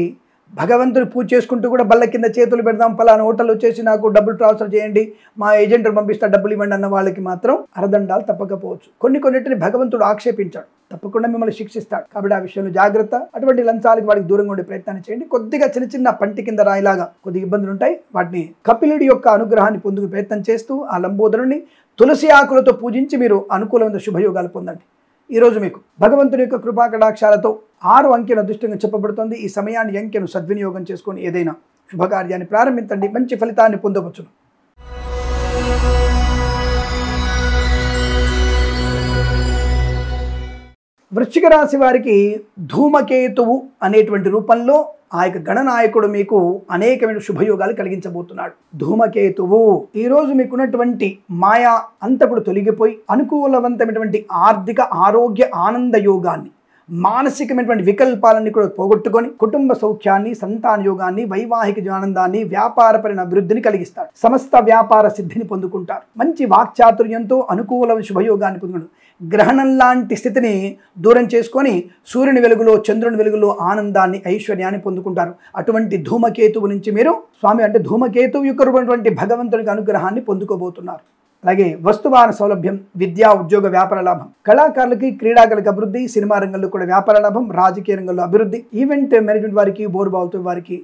భగవంతుని పూజ చేసుకుంటూ కూడా బల్ల కింద చేతులు పెడదాం, పలానా హోటల్ వచ్చేసి నాకు డబ్బులు ట్రాన్స్ఫర్ చేయండి, మా ఏజెంట్ పంపిస్తా, డబ్బులు ఇవ్వండి అన్న వాళ్ళకి మాత్రం అరదండాలు తప్పకపోవచ్చు. కొన్నిటిని భగవంతుడు ఆక్షేపించాడు, తప్పకుండా మిమ్మల్ని శిక్షిస్తాడు. కాబట్టి ఆ విషయంలో జాగ్రత్త. అటువంటి లంచాలకి వాడికి దూరంగా ఉండే ప్రయత్నాన్ని చేయండి. కొద్దిగా చిన్న చిన్న పంటి కింద రాయిలాగా కొద్దిగా ఇబ్బందులు ఉంటాయి. వాటిని కపిలుడి యొక్క అనుగ్రహాన్ని పొందుకు ప్రయత్నం చేస్తూ ఆ లంబోదరుని తులసి ఆకులతో పూజించి మీరు అనుకూలమైన శుభయోగాలు పొందండి. ఈరోజు మీకు భగవంతుని యొక్క కృపా కటాక్షాలతో 6 అంకెను అదృష్టంగా చెప్పబడుతుంది. ఈ సమయాన్ని, అంకెను సద్వినియోగం చేసుకొని ఏదైనా శుభకార్యాన్ని ప్రారంభించండి, మంచి ఫలితాన్ని పొందవచ్చును. వృశ్చిక రాశి వారికి ధూమకేతువు అనేటువంటి రూపంలో ఆ యొక్క గణనాయకుడు మీకు అనేకమైన శుభయోగాలు కలిగించబోతున్నాడు. ధూమకేతువు ఈరోజు మీకున్నటువంటి మాయా అంతా కూడా తొలగిపోయి అనుకూలవంతమైనటువంటి ఆర్థిక, ఆరోగ్య, ఆనంద యోగాన్ని, మానసికమైనటువంటి వికల్పాలన్నీ కూడా పోగొట్టుకొని కుటుంబ సౌఖ్యాన్ని, సంతాన యోగాన్ని, వైవాహిక ఆనందాన్ని, వ్యాపారపరమైన అభివృద్ధిని కలిగిస్తాడు. సమస్త వ్యాపార సిద్ధిని పొందుకుంటారు. మంచి వాక్చాతుర్యంతో అనుకూల శుభయోగాన్ని పొందుకుంటారు. గ్రహణం లాంటి స్థితిని దూరం చేసుకొని సూర్యుని వెలుగులో, చంద్రుని వెలుగులో ఆనందాన్ని, ఐశ్వర్యాన్ని పొందుకుంటారు. అటువంటి ధూమకేతువు నుంచి మీరు స్వామి అంటే ధూమకేతువు యొక్క రూపమైనటువంటి భగవంతునికి అనుగ్రహాన్ని పొందుకోబోతున్నారు. అలాగే వస్తువాహన సౌలభ్యం, విద్యా, ఉద్యోగ, వ్యాపార లాభం, కళాకారులకి, క్రీడాకారులకు అభివృద్ధి, సినిమా రంగంలో కూడా వ్యాపార లాభం, రాజకీయ రంగంలో అభివృద్ధి, ఈవెంట్ మేనేజ్మెంట్ వారికి, బోరుబావుతో వారికి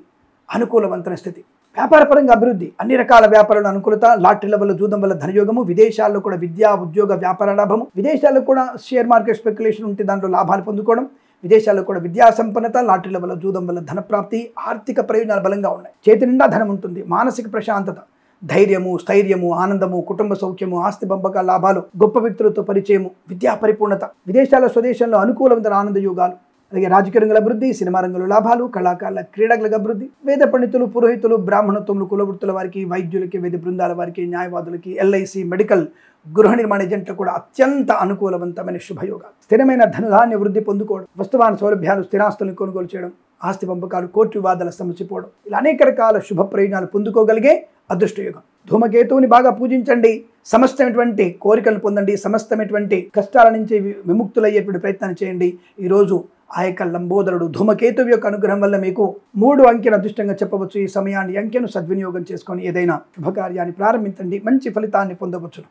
అనుకూలవంతమైన స్థితి, వ్యాపార పరంగా అభివృద్ధి, అన్ని రకాల వ్యాపారాల అనుకూలత, లాటరీల వల్ల, జూదం వల్ల ధనయోగము, విదేశాల్లో కూడా విద్యా, ఉద్యోగ, వ్యాపార లాభము, విదేశాల్లో కూడా షేర్ మార్కెట్ స్పెక్యులేషన్ ఉంటే దాంట్లో లాభాలు పొందుకోవడం, విదేశాల్లో కూడా విద్యా సంపన్నత, లాటరీల వల్ల, జూదం వల్ల ధనప్రాప్తి, ఆర్థిక ప్రయోజనాలు బలంగా ఉన్నాయి. చేతి నిండా ధనం ఉంటుంది. మానసిక ప్రశాంతత, ధైర్యము, స్థైర్యము, ఆనందము, కుటుంబ సౌఖ్యము, ఆస్తి పంపక లాభాలు, గొప్ప వ్యక్తులతో పరిచయము, విద్యా పరిపూర్ణత, విదేశాల స్వదేశంలో అనుకూలమైన ఆనంద యోగాలు, అలాగే రాజకీయ రంగుల అభివృద్ధి, సినిమా రంగంలో లాభాలు, కళాకారుల క్రీడల అభివృద్ధి, వేద పండితులు, పురోహితులు, బ్రాహ్మణత్వములు, కులవృత్తుల వారికి, వైద్యులకి, వైద్య బృందాల వారికి, న్యాయవాదులకి, ఎల్ఐసి, మెడికల్, గృహ నిర్మాణ ఏజెంట్లు కూడా అత్యంత అనుకూలవంతమైన శుభయోగాలు. స్థిరమైన ధనధాన్య వృద్ధి పొందుకోవడం, వస్తువాహన సౌలభ్యాలు, స్థిరాస్తులను కొనుగోలు చేయడం, ఆస్తి పంపకాలు, కోర్టు వివాదాల సమసిపోవడం, ఇలా అనేక రకాల శుభ ప్రయోజనాలు పొందుకోగలిగే అదృష్టయోగం. ధూమకేతువుని బాగా పూజించండి, సమస్తమైనటువంటి కోరికలను పొందండి, సమస్తమైనటువంటి కష్టాల నుంచి విముక్తులయ్యేటువంటి ప్రయత్నం చేయండి. ఈరోజు ఆ యొక్క లంబోదరుడు ధూమకేతువు యొక్క అనుగ్రహం వల్ల మీకు 3 అంకెను అదృష్టంగా చెప్పవచ్చు. ఈ సమయాన్ని అంకెను సద్వినియోగం చేసుకొని ఏదైనా శుభకార్యాన్ని ప్రారంభించండి, మంచి ఫలితాన్ని పొందవచ్చు.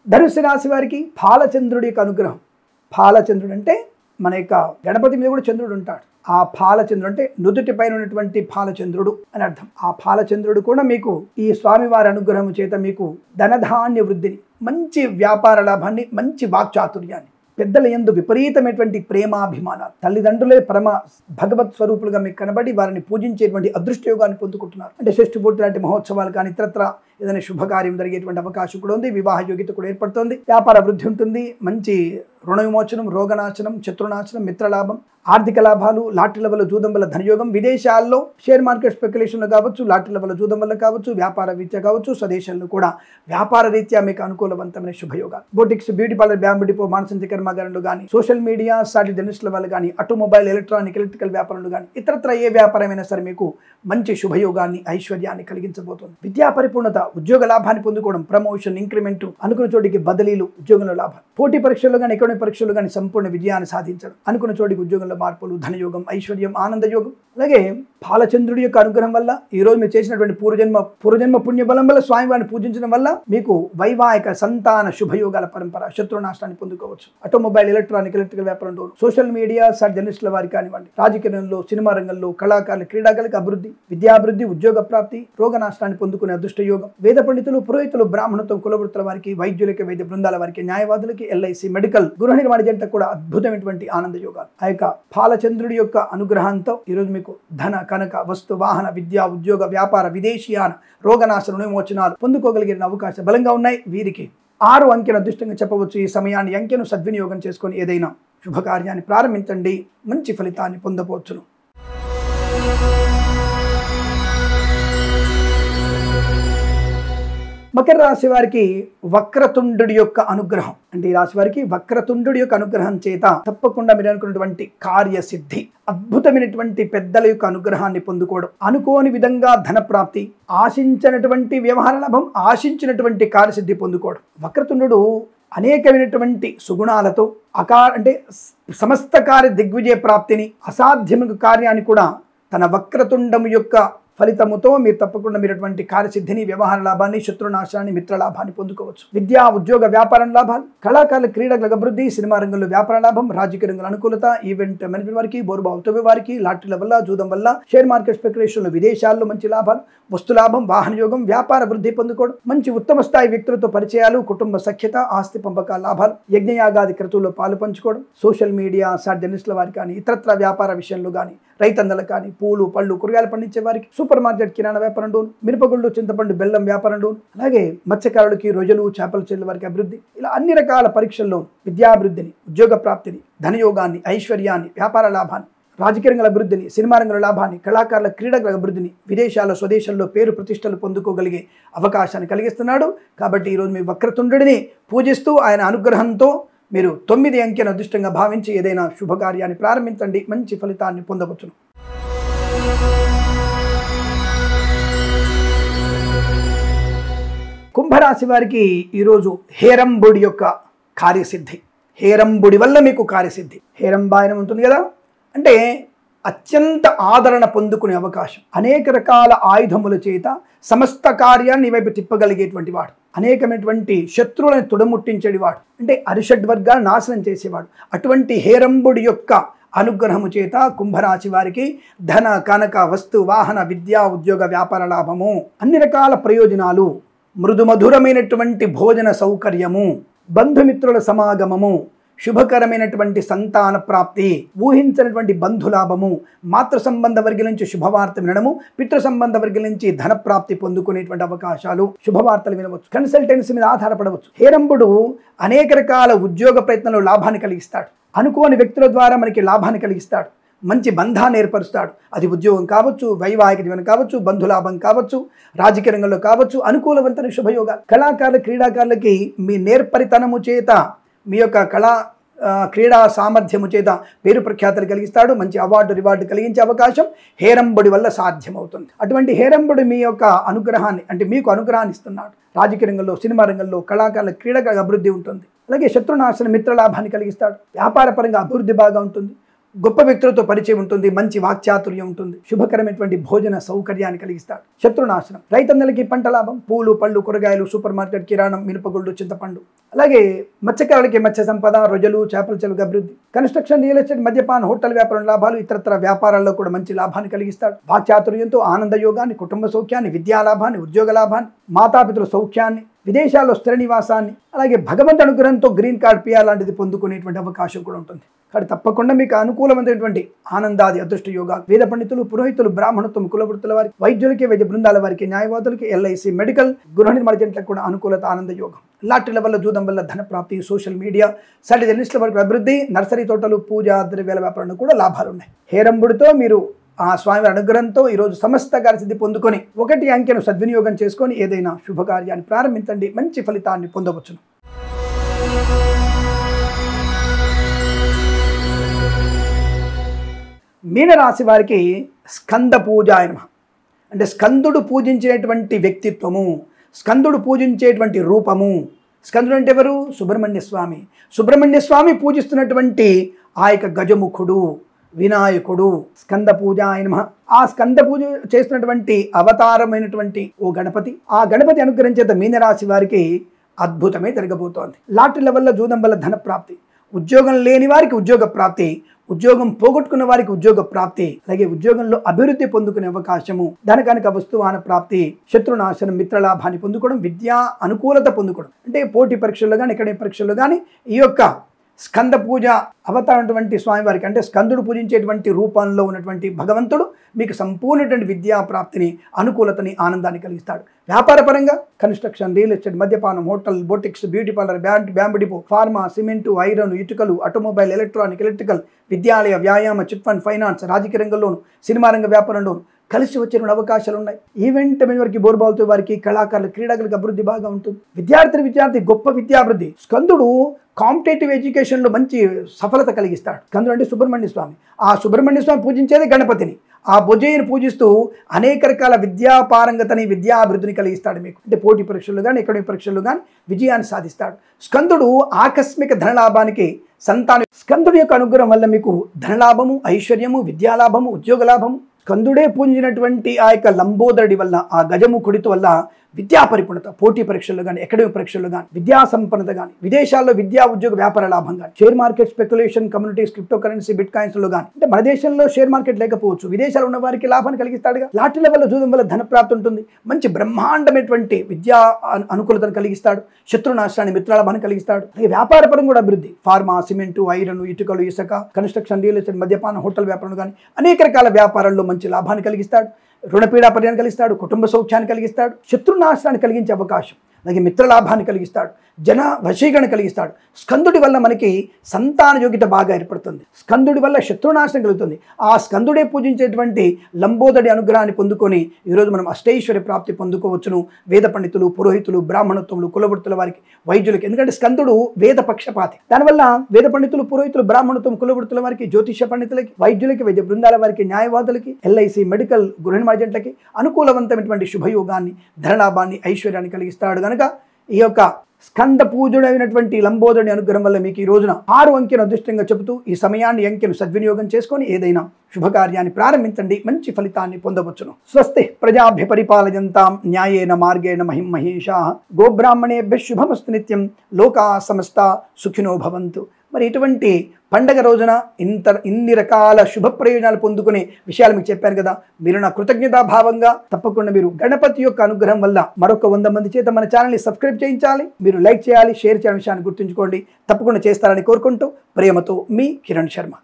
ధనుస్సు రాశి వారికి పాలచంద్రుడి యొక్క అనుగ్రహం. పాలచంద్రుడు అంటే మన యొక్క గణపతి మీద కూడా చంద్రుడు ఉంటాడు. ఆ పాలచంద్రుడు అంటే నుదుటి పైన ఉన్నటువంటి పాలచంద్రుడు అని అర్థం. ఆ పాలచంద్రుడు కూడా మీకు ఈ స్వామివారి అనుగ్రహం చేత మీకు ధనధాన్య వృద్ధిని, మంచి వ్యాపార లాభాన్ని, మంచి వాక్చాతుర్యాన్ని, పెద్దల యందు విపరీతమైనటువంటి ప్రేమాభిమానాలు, తల్లిదండ్రులే పరమ భగవత్ స్వరూపులుగా మీకు కనబడి వారిని పూజించేటువంటి అదృష్టయోగాన్ని పొందుకుంటున్నారు. అంటే షష్ఠి పూర్తి లాంటి మహోత్సవాలు కానీ ఇతరత్ర ఏదైనా శుభకార్యం జరిగేటువంటి అవకాశం కూడా ఉంది. వివాహ యోగ్యత కూడా ఏర్పడుతుంది. వ్యాపార వృద్ధి ఉంటుంది. మంచి రుణ విమోచనం, రోగనాశనం, శత్రునాశనం, మిత్రలాభం, ఆర్థిక లాభాలు, లాటరీల వల్ల, జూదం వల్ల ధనయోగం, విదేశాల్లో షేర్ మార్కెట్ స్పెక్యులేషన్లో కావచ్చు, లాటరీల వల్ల, జూదం వల్ల కావచ్చు, వ్యాపార రీత్యా కావచ్చు, స్వదేశంలో కూడా వ్యాపార రీత్యా మీకు అనుకూలవంతమైన శుభయోగాలు. Boutiques, beauty parlour, bamboo depot, మానసంతి కర్మాగారంలో కానీ, సోషల్ మీడియా, సాటి జర్నలిస్టుల వల్ల కానీ, ఆటోమొబైల్, ఎలక్ట్రానిక్, ఎలక్ట్రికల్ వ్యాపారంలో కానీ, ఇతరత్ర ఏ వ్యాపారమైనా సరే మీకు మంచి శుభయోగాన్ని, ఐశ్వర్యాన్ని కలిగించబోతుంది. విద్యా పరిపూర్ణత, ఉద్యోగ లాభాన్ని పొందుకోవడం, ప్రమోషన్, ఇంక్రిమెంట్, అనుకున్న చోటికి బదిలీలు, ఉద్యోగంలో లాభాలు, పోటీ పరీక్షల్లో కానీ, ఎకడమిక్ పరీక్షల్లో కానీ సంపూర్ణ విజయాన్ని సాధించడం, అనుకున్న చోటికి ఉద్యోగంలో మార్పులు, ధనయోగం, ఐశ్వర్యం, ఆనందయోగం. అలాగే పాలచంద్రుడి యొక్క అనుగ్రహం వల్ల ఈరోజు మీరు చేసినటువంటి పూర్వజన్మ పుణ్యబలం వల్ల స్వామివారిని పూజించడం వల్ల మీకు వైవాహిక సంతాన శుభయోగాల పరంపర, శత్రునాశనాన్ని పొందుకోవచ్చు. ఆటోమొబైల్, ఎలక్ట్రానిక్, ఎలక్ట్రికల్ వ్యాపారంలో, సోషల్ మీడియా, జర్నలిస్టుల వారికి కానివ్వండి, రాజకీయ రంగంలో, సినిమా రంగంలో, కళాకారులు, క్రీడాకారులకు అభివృద్ధి, విద్యాభివృద్ధి, ఉద్యోగ ప్రాప్తి, రోగనాశనాన్ని పొందుకునే అదృష్టయోగం. వేద పండితులు, పురోహితులు, బ్రాహ్మణత్వం, కులవృత్తుల వారికి, వైద్యులకి, వైద్య బృందాల వారికి, న్యాయవాదులకి, ఎల్ఐసి, మెడికల్, గృహ నిర్మాణ జంట కూడా అద్భుతమైనటువంటి ఆనంద యోగాలు. ఆ యొక్క పాలచంద్రుడి యొక్క అనుగ్రహంతో ఈరోజు మీకు ధన, కనక, వస్తు, వాహన, విద్యా, ఉద్యోగ, వ్యాపార, విదేశీయాన, రోగనాశన, విమోచనాలు పొందుకోగలిగిన అవకాశాలు బలంగా ఉన్నాయి. వీరికి 6 అంకెను అదృష్టంగా చెప్పవచ్చు. ఈ సమయాన్ని అంకెను సద్వినియోగం చేసుకొని ఏదైనా శుభకార్యాన్ని ప్రారంభించండి, మంచి ఫలితాన్ని పొందవచ్చును. మకర రాశి వారికి వక్రతుండుడి యొక్క అనుగ్రహం. అంటే ఈ రాశి వారికి వక్రతుండుడి యొక్క అనుగ్రహం చేత తప్పకుండా మీరు అనుకున్నటువంటి కార్యసిద్ధి, అద్భుతమైనటువంటి పెద్దల యొక్క అనుగ్రహాన్ని పొందుకోవడం, అనుకోని విధంగా ధన ప్రాప్తి, ఆశించినటువంటి వ్యవహార లాభం, ఆశించినటువంటి కార్యసిద్ధి పొందుకోవడం. వక్రతుండు అనేకమైనటువంటి సుగుణాలతో అంటే సమస్త కార్య దిగ్విజయ ప్రాప్తిని, అసాధ్యమైన కార్యాన్ని కూడా తన వక్రతుండము యొక్క ఫలితముతో మీరు తప్పకుండా మీరటువంటి కార్యసిద్ధిని, వ్యవహార లాభాన్ని, శత్రునాశాన్ని, మిత్రలాభాన్ని పొందుకోవచ్చు. విద్యా, ఉద్యోగ, వ్యాపారం లాభాలు, కళాకారుల, క్రీడల అభివృద్ధి, సినిమా రంగంలో వ్యాపార లాభం, రాజకీయ రంగంలో అనుకూలత, ఈవెంట్ మేనేజ్మెంట్ వారికి, బోరుబావులు తవ్వే వారికి, లాటరీల వల్ల, జూదం వల్ల, షేర్ మార్కెట్ స్పెక్యులేషన్లో, విదేశాల్లో మంచి లాభాలు, వస్తులాభం, వాహన యోగం, వ్యాపార వృద్ధి పొందుకోవడం, మంచి ఉత్తమ స్థాయి వ్యక్తులతో పరిచయాలు, కుటుంబ సఖ్యత, ఆస్తి పంపకాల లాభాలు, యజ్ఞయాగాది క్రతువుల్లో పాలు పంచుకోవడం, సోషల్ మీడియా, జర్నలిస్టుల వారికి కానీ, ఇతరత్ర వ్యాపార విషయంలో కానీ, రైతన్నలకు కానీ, పూలు, పళ్ళు, కూరగాయలు పండించే వారికి, సూపర్ మార్కెట్, కిరాణా వ్యాపారంలో, మిరపగుళ్ళు, చింతపండు, బెల్లం వ్యాపారంలో, అలాగే మత్స్యకారులకి, రొయ్యలు, చేపల చెల్లి వారికి అభివృద్ధి, ఇలా అన్ని రకాల పరీక్షల్లో విద్యాభివృద్ధిని, ఉద్యోగ ప్రాప్తిని, ధనయోగాన్ని, ఐశ్వర్యాన్ని, వ్యాపార లాభాన్ని, రాజకీయ రంగ అభివృద్ధిని, సినిమా రంగంలో లాభాన్ని, కళాకారుల, క్రీడల అభివృద్ధిని, విదేశాల్లో, స్వదేశంలో పేరు ప్రతిష్టలు పొందుకోగలిగే అవకాశాన్ని కలిగిస్తున్నాడు. కాబట్టి ఈరోజు మీ వక్రతుండుడిని పూజిస్తూ ఆయన అనుగ్రహంతో మీరు 9 అంకెను అదృష్టంగా భావించి ఏదైనా శుభకార్యాన్ని ప్రారంభించండి, మంచి ఫలితాన్ని పొందవచ్చును. కుంభరాశి వారికి ఈరోజు హేరంబుడి యొక్క కార్యసిద్ధి. హేరంబుడి వల్ల మీకు కార్యసిద్ధి. హేరంబాయనం ఉంటుంది కదా, అంటే అత్యంత ఆదరణ పొందుకునే అవకాశం, అనేక రకాల ఆయుధముల చేత సమస్త కార్యాన్ని వైపు తిప్పగలిగేటువంటి వాడు, అనేకమైనటువంటి శత్రువులను తుడముట్టించేవాడు, అంటే అరిషడ్వర్గాలు నాశనం చేసేవాడు. అటువంటి హేరంబుడి యొక్క అనుగ్రహము చేత కుంభరాశి వారికి ధన, కనక, వస్తు, వాహన, విద్యా, ఉద్యోగ, వ్యాపార లాభము, అన్ని రకాల ప్రయోజనాలు, మృదుమధురమైనటువంటి భోజన సౌకర్యము, బంధుమిత్రుల సమాగమము, శుభకరమైనటువంటి సంతాన ప్రాప్తి, ఊహించినటువంటి బంధులాభము, మాతృ సంబంధ వర్గం నుంచి శుభవార్త వినడము, పితృ సంబంధ వర్గం నుంచి ధన ప్రాప్తి పొందుకునేటువంటి అవకాశాలు, శుభవార్తలు వినవచ్చు, కన్సల్టెన్సీ మీద ఆధారపడవచ్చు. హేరంబుడు అనేక రకాల ఉద్యోగ ప్రయత్నంలో లాభాన్ని కలిగిస్తాడు. అనుకోని వ్యక్తుల ద్వారా మనకి లాభాన్ని కలిగిస్తాడు. మంచి బంధాన్ని ఏర్పరుస్తాడు. అది ఉద్యోగం కావచ్చు, వైవాహిక జీవనం కావచ్చు, బంధులాభం కావచ్చు, రాజకీయ రంగంలో కావచ్చు, అనుకూలవంతమైన శుభయోగాలు. కళాకారులు, క్రీడాకారులకి మీ నేర్పరితనము చేత, మీ యొక్క క్రీడా సామర్థ్యము చేత పేరు ప్రఖ్యాతులు కలిగిస్తాడు. మంచి అవార్డు రివార్డు కలిగించే అవకాశం హేరంబుడి వల్ల సాధ్యమవుతుంది. అటువంటి హేరంబుడు మీ యొక్క అనుగ్రహాన్ని, అంటే మీకు అనుగ్రహాన్ని ఇస్తున్నాడు. రాజకీయ రంగంలో, సినిమా రంగంలో, కళాకారుల క్రీడగా అభివృద్ధి ఉంటుంది. అలాగే శత్రునాశన, మిత్రలాభాన్ని కలిగిస్తాడు. వ్యాపార పరంగా అభివృద్ధి బాగా ఉంటుంది. గొప్ప వ్యక్తులతో పరిచయం ఉంటుంది. మంచి వాక్చాతుర్యం ఉంటుంది. శుభకరమైనటువంటి భోజన సౌకర్యాన్ని కలిగిస్తాడు. శత్రునాశనం, రైతన్నలకి పంట లాభం, పూలు, పళ్ళు, కూరగాయలు, సూపర్ మార్కెట్, కిరాణం, మినపగుళ్ళు, చింతపండు. అలాగే మత్స్యకారులకి మత్స్య సంపద, రొయ్యలు, చేపల చెరుకు అభివృద్ధి. కన్స్ట్రక్షన్, రియల్ ఎస్టేట్, మద్యపాన, హోటల్ వ్యాపారం లాభాలు, ఇతరత్ర వ్యాపారాల్లో కూడా మంచి లాభాన్ని కలిగిస్తాడు. వాక్చాతుర్యంతో ఆనంద యోగాన్ని, కుటుంబ సౌఖ్యాన్ని, విద్యా లాభాన్ని, ఉద్యోగ లాభాన్ని, మాతాపితృల సౌఖ్యాన్ని, విదేశాల్లో స్థిర నివాసాన్ని, అలాగే భగవంతు అనుగ్రహంతో గ్రీన్ కార్డ్ పిఆర్ లాంటిది పొందుకునేటువంటి అవకాశం కూడా ఉంటుంది. కాబట్టి తప్పకుండా మీకు అనుకూలమైనటువంటి ఆనందాది అదృష్ట యోగాలు. వేద పండితులు, పురోహితులు, బ్రాహ్మణత్వం, కులవృత్తుల వారికి, వైద్యులకి, వైద్య బృందాల వారికి, న్యాయవాదులకి, ఎల్ఐసి, మెడికల్, గృహ నిర్మాణ జంటలకు కూడా అనుకూలత, ఆనంద యోగం. లాటరీల వల్ల, జూదం వల్ల ధన ప్రాప్తి, సోషల్ మీడియా, సైడ్ జర్నలిస్టుల వరకు అభివృద్ధి, నర్సరీ తోటలు, పూజా ద్రవ్యాల వ్యాపారంలో కూడా లాభాలు ఉన్నాయి. హేరంబుడితో మీరు ఆ స్వామి అనుగ్రహంతో ఈరోజు సమస్త కార్యసిద్ధి పొందుకొని 1 అంకెను సద్వినియోగం చేసుకొని ఏదైనా శుభకార్యాన్ని ప్రారంభించండి. మంచి ఫలితాన్ని పొందవచ్చును. మీనరాశి వారికి స్కంద పూజాయ నమః, అంటే స్కందుడు పూజించేటువంటి వ్యక్తిత్వము, స్కందుడు పూజించేటువంటి రూపము. స్కందుడు అంటే ఎవరు? సుబ్రహ్మణ్య స్వామి. సుబ్రహ్మణ్య స్వామి పూజిస్తున్నటువంటి ఆ యొక్క గజముఖుడు, వినాయకుడు. స్కంద పూజాయ నమః. ఆ స్కంద పూజ చేస్తున్నటువంటి అవతారమైనటువంటి ఓ గణపతి, ఆ గణపతి అనుగ్రహం చేత మీనరాశి వారికి అద్భుతమే జరగబోతోంది. లాటరీల వల్ల, జూదం వల్ల ధన ప్రాప్తి, ఉద్యోగం లేని వారికి ఉద్యోగ ప్రాప్తి, ఉద్యోగం పోగొట్టుకున్న వారికి ఉద్యోగ ప్రాప్తి, అలాగే ఉద్యోగంలో అభివృద్ధి పొందుకునే అవకాశము, ధనకనక వస్తువాన ప్రాప్తి, శత్రునాశనం, మిత్రలాభాన్ని పొందుకోవడం, విద్యా అనుకూలత పొందుకోవడం. అంటే పోటీ పరీక్షల్లో కానీ, ఎక్కడ పరీక్షల్లో కానీ ఈ యొక్క స్కంద పూజ అవతారమైనటువంటి స్వామివారికి, అంటే స్కందుడు పూజించేటువంటి రూపంలో ఉన్నటువంటి భగవంతుడు మీకు సంపూర్ణటువంటి విద్యా ప్రాప్తిని, అనుకూలతని, ఆనందాన్ని కలిగిస్తాడు. వ్యాపార పరంగా కన్స్ట్రక్షన్, రియల్ ఎస్టేట్, మద్యపానం, hotel, boutiques, beauty parlour, bamboo depot, pharma, cement, iron, ఇటుకలు, ఆటోమొబైల్, ఎలక్ట్రానిక్, ఎలక్ట్రికల్, విద్యాలయ, వ్యాయామ, చిట్ ఫండ్, ఫైనాన్స్, రాజకీయ రంగంలోను, సినిమా రంగ వ్యాపారంలోను కలిసి వచ్చే అవకాశాలు ఉన్నాయి. ఈవెంట్ వారికి, బోర్బాల్తో వారికి, కళాకారులు, క్రీడాకులకు అభివృద్ధి బాగా ఉంటుంది. విద్యార్థి గొప్ప విద్యాభివృద్ధి. స్కందుడు కాంపిటేటివ్ ఎడ్యుకేషన్లో మంచి సఫలత కలిగిస్తాడు. స్కందుడు అంటే సుబ్రహ్మణ్య స్వామి. ఆ సుబ్రహ్మణ్య స్వామి పూజించేది గణపతిని. ఆ బుజ్జయ్యను పూజిస్తూ అనేక రకాల విద్యాపారంగతని, విద్యాభివృద్ధిని కలిగిస్తాడు మీకు. అంటే పోటీ పరీక్షలు కానీ, ఎక్కడెక్కడ పరీక్షలు కానీ విజయాన్ని సాధిస్తాడు. స్కందుడు ఆకస్మిక ధనలాభానికి సంతానం. స్కందుడి యొక్క అనుగ్రహం వల్ల మీకు ధనలాభము, ఐశ్వర్యము, విద్యాలాభము, ఉద్యోగ లాభము. స్కందుడే పూజించినటువంటి ఆ యొక్క లంబోదరుడి వల్ల, ఆ గజముఖుడితో వల్ల విద్యా పరిపూర్ణత, పోటీ పరీక్షల్లో కానీ, అకాడమిక్ పరీక్షల్లో కానీ, విద్యా సంపన్నత కానీ, విదేశాల్లో విద్యా ఉద్యోగ వ్యాపార లాభం కానీ, share market, speculation, communities, crypto currency, bit కాయిన్స్లో కానీ, అంటే మన దేశంలో షేర్ మార్కెట్ లేకపోవచ్చు, విదేశాలు ఉన్న వారికి లాభాన్ని కలిగిస్తాడుగా. లాటరీల వల్ల, జూదం వల్ల ధన ప్రాప్తి ఉంటుంది. మంచి బ్రహ్మాండమైనటువంటి విద్యా అనుకూలతను కలిగిస్తాడు. శత్రునాశనాన్ని, మిత్రలాభాన్ని కలిగిస్తాడు. అలాగే వ్యాపార పరంగా కూడా అభివృద్ధి. ఫార్మా, సిమెంటు, ఐరన్, ఇటుకలు, ఇసుక, కన్స్ట్రక్షన్, రియల్ ఎస్టేట్, మద్యపాన, హోటల్ వ్యాపారం కానీ అనేక రకాల వ్యాపారాల్లో మంచి లాభాన్ని కలిగిస్తాడు. రుణపీడా పరిహారాన్ని కలిగిస్తాడు. కుటుంబ సౌఖ్యాన్ని కలిగిస్తాడు. శత్రునాశనాన్ని కలిగించే అవకాశం, అలాగే మిత్రలాభాన్ని కలిగిస్తాడు. జన వశీకరణ కలిగిస్తాడు. స్కందుడి వల్ల మనకి సంతాన యోగ్యత బాగా ఏర్పడుతుంది. స్కందుడి వల్ల శత్రునాశనం కలుగుతుంది. ఆ స్కందుడే పూజించేటువంటి లంబోదరి అనుగ్రహాన్ని పొందుకొని ఈరోజు మనం అష్టైశ్వర్య ప్రాప్తి పొందుకోవచ్చును. వేద పండితులు, పురోహితులు, బ్రాహ్మణత్వములు, కులవృత్తుల వారికి, వైద్యులకి. ఎందుకంటే స్కందుడు వేద పక్షపాతి. దానివల్ల వేద పండితులు, పురోహితులు, బ్రాహ్మణత్వం, కులవృత్తుల వారికి, జ్యోతిష పండితులకి, వైద్యులకి, వైద్య బృందాల వారికి, న్యాయవాదులకి, ఎల్ఐసి, మెడికల్, గృహ నిర్మాణ జంటలకి అనుకూలవంతమైనటువంటి శుభయోగాన్ని, ధనలాభాన్ని, ఐశ్వర్యాన్ని కలిగిస్తాడు. కనుక ఈ యొక్క స్కంద పూజుడైనటువంటి లంబోదరుని అనుగ్రహం వల్ల మీకు ఈ రోజున 6 అంకెను అదృష్టంగా చెబుతూ ఈ సమయాన్ని, అంకెను సద్వినియోగం చేసుకొని ఏదైనా శుభకార్యాన్ని ప్రారంభించండి. మంచి ఫలితాన్ని పొందవచ్చును. స్వస్తి ప్రజాభ్య పరిపాలయంతాం న్యాయేన మార్గేణ మహిం మహేషాః. గోబ్రాహ్మణేభ్యః శుభమస్తు నిత్యం. లోకా సమస్తా సుఖినో భవంతు. మరి ఇటువంటి పండగ రోజున ఇన్ని రకాల శుభ ప్రయోజనాలు పొందుకునే విషయాలు మీకు చెప్పాను కదా, మీరు నా కృతజ్ఞతాభావంగా తప్పకుండా మీరు గణపతి యొక్క అనుగ్రహం వల్ల మరొక 100 మంది చేత మన ఛానల్ని సబ్స్క్రైబ్ చేయించాలి, మీరు లైక్ చేయాలి, షేర్ చేయాలి విషయాన్ని గుర్తుంచుకోండి. తప్పకుండా చేస్తారని కోరుకుంటూ ప్రేమతో మీ కిరణ్ శర్మ.